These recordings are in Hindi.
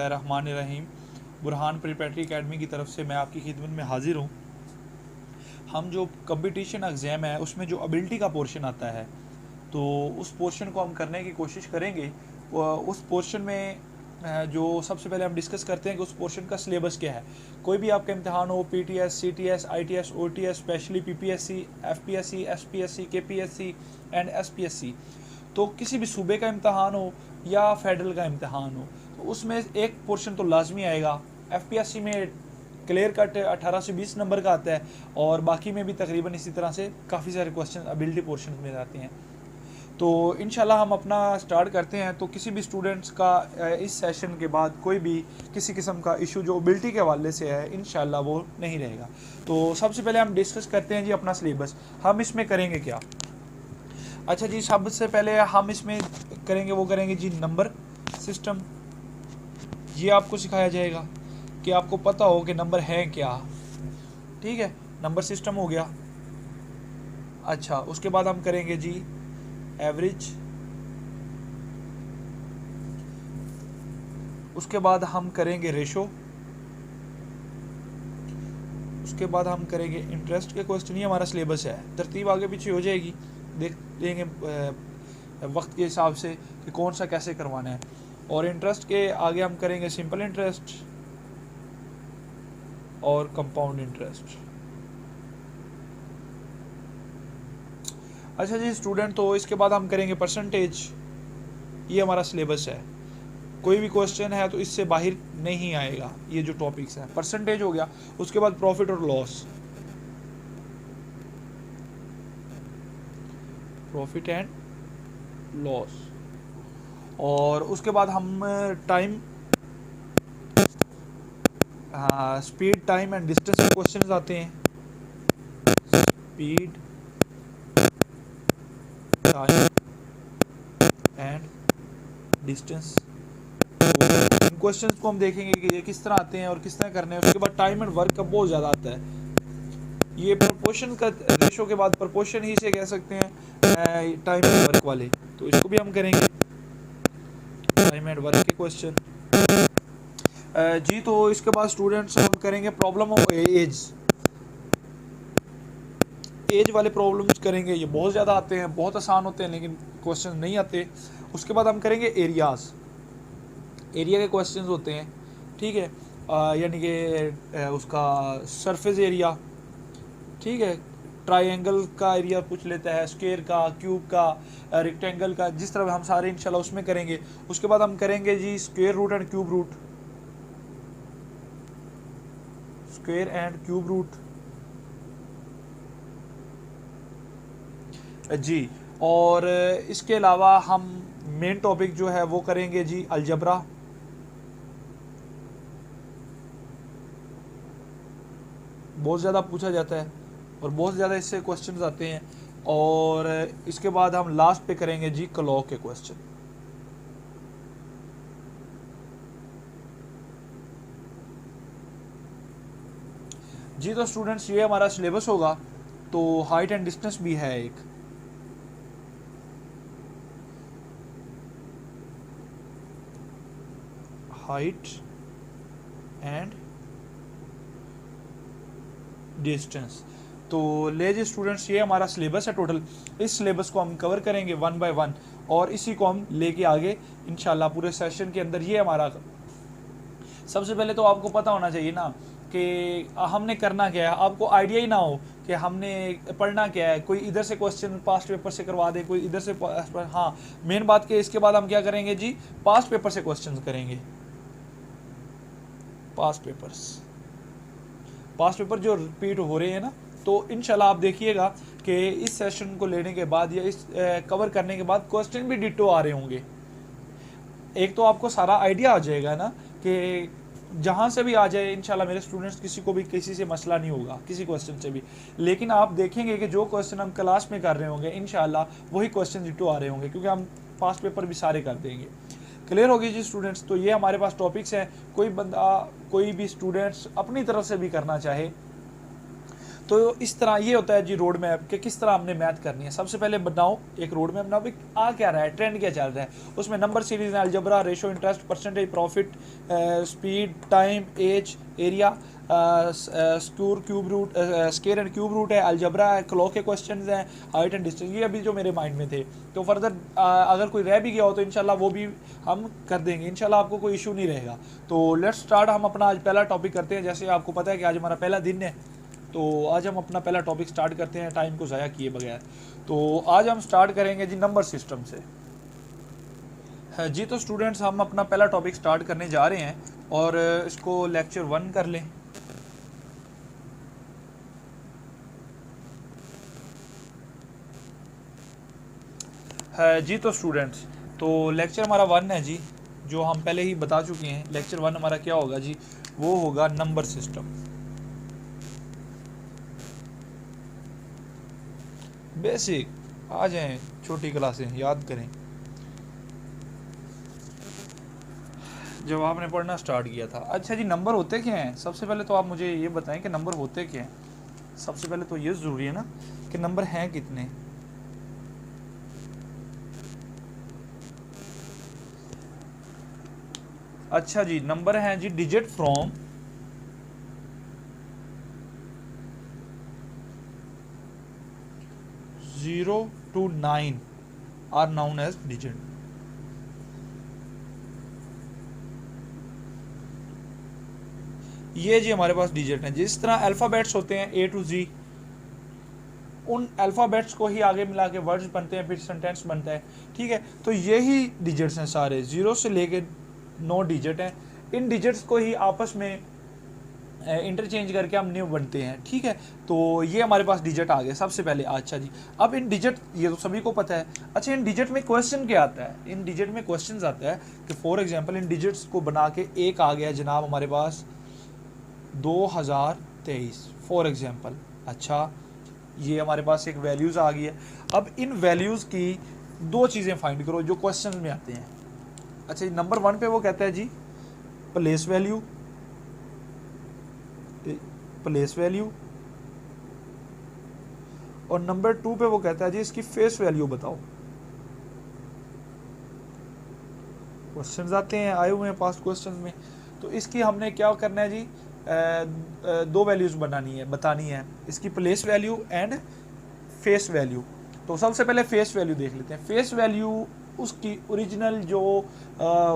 बिस्मिल्लाहिर्रहमानिर्रहीम। बुरहान प्रिपरेटरी एकेडमी की तरफ से मैं आपकी खिदमत में हाजिर हूँ। हम जो कंपटीशन एग्ज़ाम है उसमें जो एबिलिटी का पोर्शन आता है, तो उस पोर्शन को हम करने की कोशिश करेंगे। उस पोर्शन में जो सबसे पहले हम डिस्कस करते हैं कि उस पोर्शन का सिलेबस क्या है। कोई भी आपका इम्तहान हो, PTS, CTS, ITS, OTS, specially PPSC, FPSC, SPSC, KPSC and SPSC, तो किसी भी सूबे का इम्तहान हो या फेडरल का इम्तहान हो, तो उसमें एक पोर्शन तो लाजमी आएगा। एफपीएससी में क्लियर कट 18 से 20 नंबर का आता है, और बाकी में भी तकरीबन इसी तरह से काफ़ी सारे क्वेश्चन एबिलिटी पोर्शन में जाते हैं। तो इंशाल्लाह हम अपना स्टार्ट करते हैं। तो किसी भी स्टूडेंट्स का इस सेशन के बाद कोई भी किसी किस्म का इशू जो एबिलिटी के हवाले से है, इंशाल्लाह वो नहीं रहेगा। तो सबसे पहले हम डिस्कस करते हैं जी अपना सिलेबस। हम इसमें करेंगे क्या? अच्छा जी, सबसे पहले हम इसमें करेंगे जी नंबर सिस्टम। ये आपको सिखाया जाएगा कि आपको पता हो कि नंबर है क्या। ठीक है, नंबर सिस्टम हो गया। अच्छा, उसके बाद हम करेंगे जी एवरेज। उसके बाद हम करेंगे रेशो। उसके बाद हम करेंगे इंटरेस्ट के क्वेश्चन। ये हमारा सिलेबस है, तरतीब आगे पीछे हो जाएगी, देख लेंगे वक्त के हिसाब से कि कौन सा कैसे करवाना है। और इंटरेस्ट के आगे हम करेंगे सिंपल इंटरेस्ट और कंपाउंड इंटरेस्ट। अच्छा जी स्टूडेंट, तो इसके बाद हम करेंगे परसेंटेज। ये हमारा सिलेबस है, कोई भी क्वेश्चन है तो इससे बाहर नहीं आएगा। ये जो टॉपिक्स हैं, परसेंटेज हो गया। उसके बाद प्रॉफिट और लॉस, प्रॉफिट एंड लॉस। और उसके बाद हम time, speed, time and distance के क्वेश्चंस आते हैं। Speed, time and distance, in questions को हम देखेंगे कि ये किस तरह आते हैं और किस तरह करने हैं। उसके बाद टाइम एंड वर्क का बहुत ज़्यादा आता है। ये प्रोपोर्शन का रेशो के बाद प्रोपोर्शन ही से कह सकते हैं टाइम एंड वर्क वाले, तो इसको भी हम करेंगे, टाइम एंड वर्क के क्वेश्चन। जी तो इसके बाद स्टूडेंट्स हम करेंगे प्रॉब्लम ऑफ एज। एज वाले प्रॉब्लम्स करेंगे, ये बहुत ज़्यादा आते हैं, बहुत आसान होते हैं लेकिन क्वेश्चन नहीं आते। उसके बाद हम करेंगे एरियाज़। एरिया के क्वेश्चंस होते हैं, ठीक है, यानी कि उसका सरफेस एरिया, ठीक है, ट्रायंगल का एरिया पूछ लेता है, स्क्वायर का, क्यूब का, रेक्टेंगल का, जिस तरह हम सारे इंशाल्लाह उसमें करेंगे। उसके बाद हम करेंगे जी square root and cube root, square and cube root जी। और इसके अलावा हम मेन टॉपिक जो है वो करेंगे जी अलजबरा। बहुत ज़्यादा पूछा जाता है और बहुत ज़्यादा इससे क्वेश्चंस आते हैं। और इसके बाद हम लास्ट पे करेंगे जी क्लॉ के क्वेश्चन। जी तो स्टूडेंट्स, ये हमारा सिलेबस होगा। तो हाइट एंड डिस्टेंस भी है एक, हाइट एंड डिस्टेंस। तो ले जी स्टूडेंट्स, ये हमारा सिलेबस है टोटल। इस सिलेबस को हम कवर करेंगे 1 बाय 1 और इसी को हम लेके आगे इंशाल्लाह पूरे सेशन के अंदर। ये हमारा, सबसे पहले तो आपको पता होना चाहिए ना कि हमने करना क्या है। आपको आइडिया ही ना हो कि हमने पढ़ना क्या है। कोई इधर से क्वेश्चन पास्ट पेपर से करवा दे, कोई इधर से हाँ, मेन बात के इसके बाद हम क्या करेंगे जी, पास्ट पेपर से क्वेश्चन करेंगे। पास्ट पेपर जो रिपीट हो रहे हैं ना, तो इंशाल्लाह आप देखिएगा कि इस सेशन को लेने के बाद या इस कवर करने के बाद क्वेश्चन भी डिटो आ रहे होंगे। एक तो आपको सारा आइडिया आ जाएगा ना कि जहाँ से भी आ जाए इंशाल्लाह मेरे स्टूडेंट्स, किसी को भी किसी से मसला नहीं होगा किसी क्वेश्चन से भी। लेकिन आप देखेंगे कि जो क्वेश्चन हम क्लास में कर रहे होंगे इंशाल्लाह वही क्वेश्चन डिटो आ रहे होंगे, क्योंकि हम पास्ट पेपर भी सारे कर देंगे। क्लियर होगी जी स्टूडेंट्स? तो ये हमारे पास टॉपिक्स हैं। कोई बंदा, कोई भी स्टूडेंट्स अपनी तरफ से भी करना चाहे तो इस तरह ये होता है जी रोड मैप कि किस तरह हमने मैथ करनी है। सबसे पहले बनाओ एक रोड मैप, बनाओ आ क्या रहा है, ट्रेंड क्या चल रहा है, उसमें नंबर सीरीज है, algebra, ratio, interest, percentage, profit, speed, time, age, area, square and cube root है, अलजबरा है, क्लॉक के क्वेश्चन हैं, हाइट एंड डिस्टेंस। ये अभी जो मेरे माइंड में थे। तो फर्दर अगर कोई रह भी गया हो तो इंशाल्लाह वो भी हम कर देंगे, इंशाल्लाह आपको कोई इशू नहीं रहेगा। तो लेट्स स्टार्ट। हम अपना आज पहला टॉपिक करते हैं। जैसे आपको पता है कि आज हमारा पहला दिन है, तो आज हम अपना पहला टॉपिक स्टार्ट करते हैं टाइम को ज़ाया किए बगैर। तो आज हम स्टार्ट करेंगे जी नंबर सिस्टम से। है जी, तो स्टूडेंट्स हम अपना पहला टॉपिक स्टार्ट करने जा रहे हैं और इसको लेक्चर 1 कर लें। है जी, तो स्टूडेंट्स तो लेक्चर हमारा 1 है जी, जो हम पहले ही बता चुके हैं। लेक्चर 1 हमारा क्या होगा जी, वो होगा नंबर सिस्टम। बेसिक आ जाएं, छोटी क्लासें याद करें जब आपने पढ़ना स्टार्ट किया था। अच्छा जी, नंबर होते क्या हैं? सबसे पहले तो आप मुझे ये बताएं कि नंबर होते क्या हैं। सबसे पहले तो ये ज़रूरी है ना कि नंबर हैं कितने। अच्छा जी, नंबर हैं जी digit from 0 to 9 are known as digit. ये जी हमारे पास डिजिट हैं। जिस तरह अल्फ़ाबेट्स होते हैं A to Z, उन अल्फ़ाबेट्स को ही आगे मिला के वर्ड्स बनते हैं, फिर सेंटेंस बनता है। ठीक है, तो यही डिजिट्स हैं सारे, 0 से लेके 9 डिजिट हैं। इन डिजिट्स को ही आपस में इंटरचेंज करके हम न्यू बनते हैं। ठीक है, तो ये हमारे पास डिजिट आ गए सबसे पहले। अच्छा जी, अब इन डिजिट, ये तो सभी को पता है। अच्छा, इन डिजिट में क्वेश्चन क्या आता है? इन डिजिट में क्वेश्चन आता है कि फॉर एग्जांपल इन डिजिट्स को बना के एक आ गया जनाब हमारे पास 2023 फॉर एग्जांपल। अच्छा, ये हमारे पास एक वैल्यूज़ आ गई है। अब इन वैल्यूज़ की दो चीज़ें फाइंड करो जो क्वेश्चन में आते हैं। अच्छा, नंबर 1 पे वो कहता है जी प्लेस वैल्यू, प्लेस वैल्यू, और नंबर 2 पे वो कहता है जी इसकी फेस वैल्यू बताओ। क्वेश्चंस आते हैं, आए हुए हैं पास्ट क्वेश्चंस में। तो इसकी हमने क्या करना है जी, दो वैल्यूज बनानी है, बतानी है, इसकी place value and face value. तो सबसे पहले फेस वैल्यू देख लेते हैं। फेस वैल्यू उसकी ओरिजिनल जो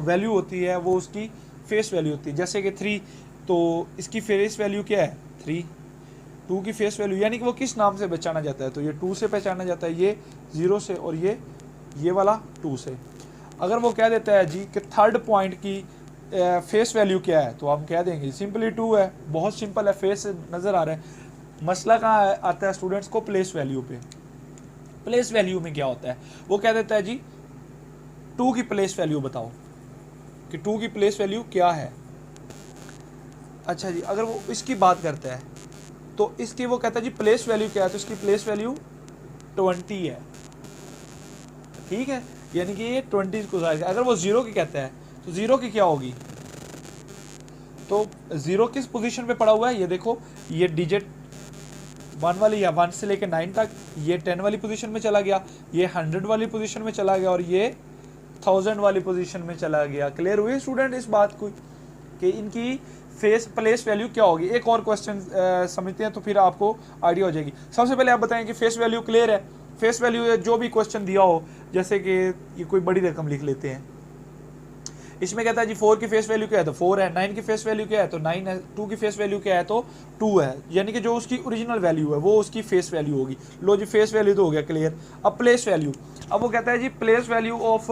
वैल्यू होती है वो उसकी फेस वैल्यू होती है। जैसे कि 3, तो इसकी फेस वैल्यू क्या है 3। 2 की फेस वैल्यू यानी कि वो किस नाम से पहचाना जाता है, तो ये 2 से पहचाना जाता है, ये 0 से, और ये वाला 2 से। अगर वो कह देता है जी कि थर्ड पॉइंट की फेस वैल्यू क्या है, तो हम कह देंगे सिंपली 2 है। बहुत सिंपल है, फेस नज़र आ रहा है। मसला कहाँ आता है स्टूडेंट्स को, प्लेस वैल्यू पे। प्लेस वैल्यू में क्या होता है, वो कह देता है जी 2 की प्लेस वैल्यू बताओ कि 2 की प्लेस वैल्यू क्या है। अच्छा जी, अगर वो इसकी बात करता है तो इसकी वो कहता है जी प्लेस वैल्यू क्या है, तो इसकी प्लेस वैल्यू 20 है। ठीक है, यानी कि ये 20 को जाएगा। अगर वो 0 की कहता है तो 0 की क्या होगी, तो 0 किस पोजीशन पे पड़ा हुआ है, ये देखो, ये डिजिट 1 वाली या 1 से लेके 9 तक, ये 10 वाली पोजीशन में चला गया, ये 100 वाली पोजीशन में चला गया, और ये 1000 वाली पोजीशन में चला गया। क्लियर हुई स्टूडेंट इस बात को कि इनकी फेस प्लेस वैल्यू क्या होगी। एक और क्वेश्चन समझते हैं तो फिर आपको आइडिया हो जाएगी। सबसे पहले आप बताएं कि फेस वैल्यू क्लियर है। फेस वैल्यू जो भी क्वेश्चन दिया हो, जैसे कि ये कोई बड़ी रकम लिख लेते हैं, इसमें कहता है जी 4 की फेस वैल्यू क्या है, तो 4 है। 9 की फेस वैल्यू क्या है, तो 9 है। 2 की फेस वैल्यू क्या है, तो 2 है। यानी कि जो उसकी ओरिजिनल वैल्यू है वो उसकी फेस वैल्यू होगी। लो जी, फेस वैल्यू तो हो गया क्लियर। अब प्लेस वैल्यू, अब वो कहता है जी प्लेस वैल्यू ऑफ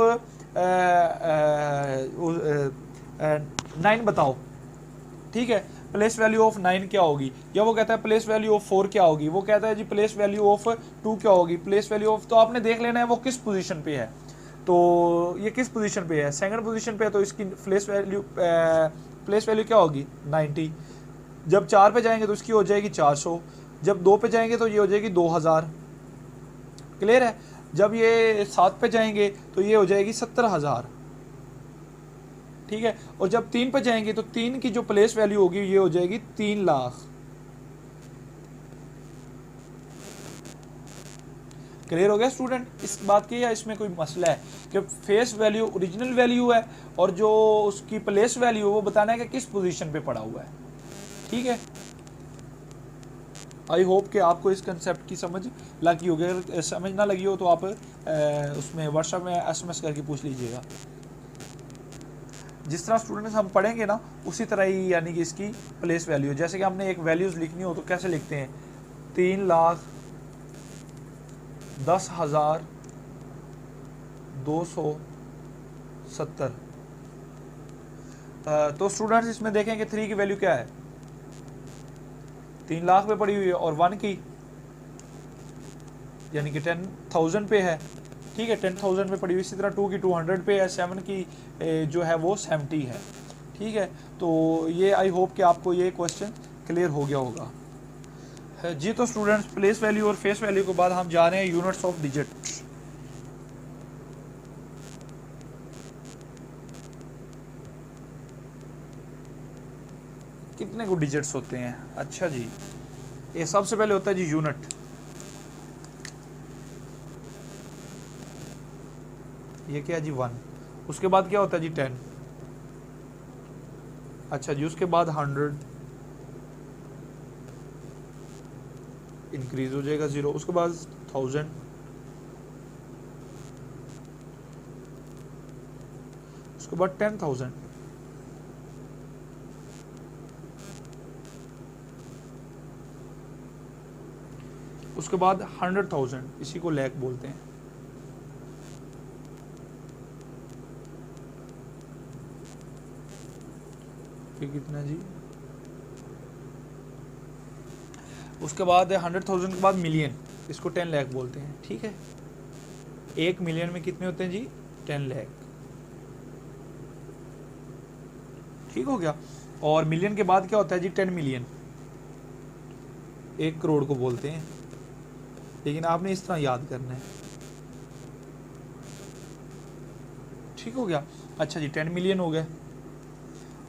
9 बताओ। ठीक है, प्लेस वैल्यू ऑफ 9 क्या होगी, या वो कहता है प्लेस वैल्यू ऑफ 4 क्या होगी, वो कहता है जी प्लेस वैल्यू ऑफ 2 क्या होगी, प्लेस वैल्यू ऑफ, तो आपने देख लेना है वो किस पोजीशन पे है। तो ये किस पोजीशन पे है, सेकंड पोजीशन पे है, तो इसकी प्लेस वैल्यू क्या होगी 90। जब 4 पे जाएंगे तो इसकी हो जाएगी 400। जब 2 पे जाएंगे तो ये हो जाएगी 2000। क्लियर है। जब ये 7 पे जाएंगे तो ये हो जाएगी 70,000। ठीक है, और जब 3 पे जाएंगे तो 3 की जो प्लेस वैल्यू होगी ये हो जाएगी 3 लाख। क्लियर हो गया स्टूडेंट इस बात की, या इसमें कोई मसला है कि फेस वैल्यू ओरिजिनल वैल्यू है और जो उसकी प्लेस वैल्यू है वो बताना है कि किस पोजीशन पे पड़ा हुआ है। ठीक है, आई होप कि आपको इस कंसेप्ट की समझ लगी होगी। अगर समझ ना लगी हो तो आप उसमें व्हाट्सएप में SMS करके पूछ लीजिएगा। जिस तरह स्टूडेंट्स हम पढ़ेंगे ना उसी तरह ही यानी कि इसकी प्लेस वैल्यू, जैसे कि हमने एक वैल्यूज़ लिखनी हो तो कैसे लिखते हैं, 3,10,270। तो स्टूडेंट्स इसमें देखें कि 3 की वैल्यू क्या है, 3 लाख पे पड़ी हुई है, और 1 की यानी कि 10,000 पे है। ठीक है, 10,000 पे पड़ी हुई। इसी तरह 2 की 200 पे है, 7 की जो है वो 70 है। ठीक है, तो ये आई होप कि आपको ये क्वेश्चन क्लियर हो गया होगा जी। तो स्टूडेंट्स प्लेस वैल्यू और फेस वैल्यू के बाद हम जा रहे हैं यूनिट्स ऑफ डिजिट। कितने को डिजिट्स होते हैं? अच्छा जी, ये सबसे पहले होता है जी यूनिट। ये क्या है जी 1। उसके बाद क्या होता है जी 10। अच्छा जी, उसके बाद 100 इंक्रीज हो जाएगा 0। उसके बाद 1000, उसके बाद 10,000, उसके बाद 100,000, इसी को लैख बोलते हैं। ये कितना जी, उसके बाद 100,000 के बाद मिलियन, इसको 10 लाख बोलते हैं। ठीक है, 1 मिलियन में कितने होते हैं जी 10 लाख। ठीक हो गया। और मिलियन के बाद क्या होता है जी 10 मिलियन, 1 करोड़ को बोलते हैं। लेकिन आपने इस तरह याद करना है। ठीक हो गया। अच्छा जी 10 मिलियन हो गए।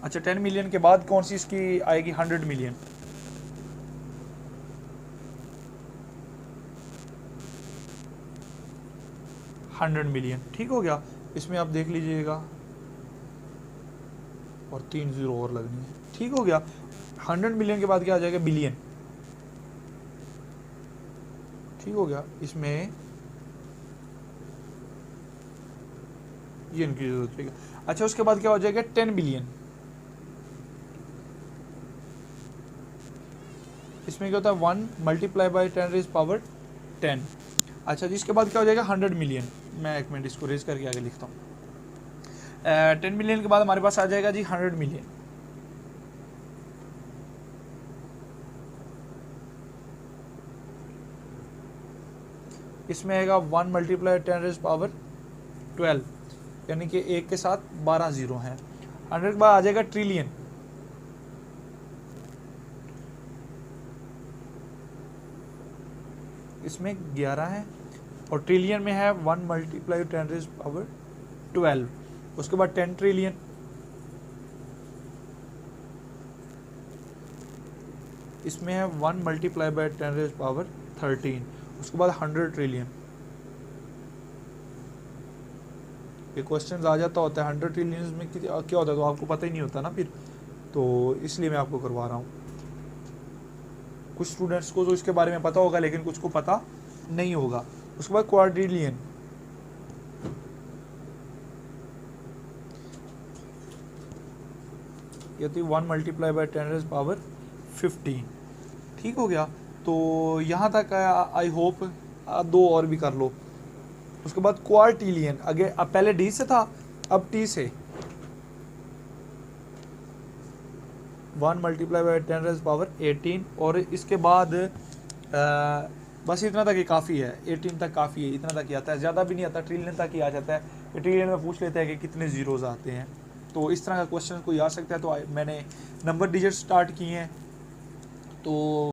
अच्छा 10 मिलियन के बाद कौन सी इसकी आएगी 100 मिलियन। ठीक हो गया। इसमें आप देख लीजिएगा, और 3 जीरो और लगनी है। ठीक हो गया। 100 मिलियन के बाद क्या आ जाएगा बिलियन। ठीक हो गया। इसमें ये इनक्रीज हो जाएगा। अच्छा उसके बाद क्या हो जाएगा 10 बिलियन। इसमें क्या होता है 1 मल्टीप्लाई बाई 10⁻⁻10। अच्छा जी, इसके बाद क्या हो जाएगा 100 मिलियन। मैं एक मिनट इसको रेज करके आगे लिखता हूँ। 10 मिलियन के बाद हमारे पास आ जाएगा जी 100 मिलियन। इसमें आएगा 1 मल्टीप्लाई 10⁻12, यानी कि 1 के साथ 12 जीरो हैं। 100 के बाद आ जाएगा ट्रिलियन। इसमें 11 है, और ट्रिलियन में है 1 मल्टीप्लाई 10⁻12। उसके बाद 10 ट्रिलियन। इसमें है 1 मल्टीप्लाई बाई 10⁻13। उसके बाद 100 ट्रिलियन। ये क्वेश्चन आ जाता होता है 100 ट्रिलियन में क्या होता है, तो आपको पता ही नहीं होता ना फिर, तो इसलिए मैं आपको करवा रहा हूँ। कुछ स्टूडेंट्स को तो इसके बारे में पता होगा, लेकिन कुछ को पता नहीं होगा। उसके बाद क्वाड्रिलियन। ये तो 1 मल्टीप्लाई बाई 10⁻15। ठीक हो गया। तो यहाँ तक आई होप 2 और भी कर लो। उसके बाद क्वार्टिलियन। आगे अब पहले डी से था, अब टी से। 1 मल्टीप्लाई बाई 10⁻18। और इसके बाद बस इतना तक ही काफ़ी है, 18 तक काफ़ी है, इतना तक ही आता है, ज़्यादा भी नहीं आता, ट्रिलियन तक ही आ जाता है। ट्रिलियन में पूछ लेते हैं कि कितने जीरोज़ आते हैं, तो इस तरह का क्वेश्चन कोई आ सकता है। तो मैंने नंबर डिजिट स्टार्ट किए हैं, तो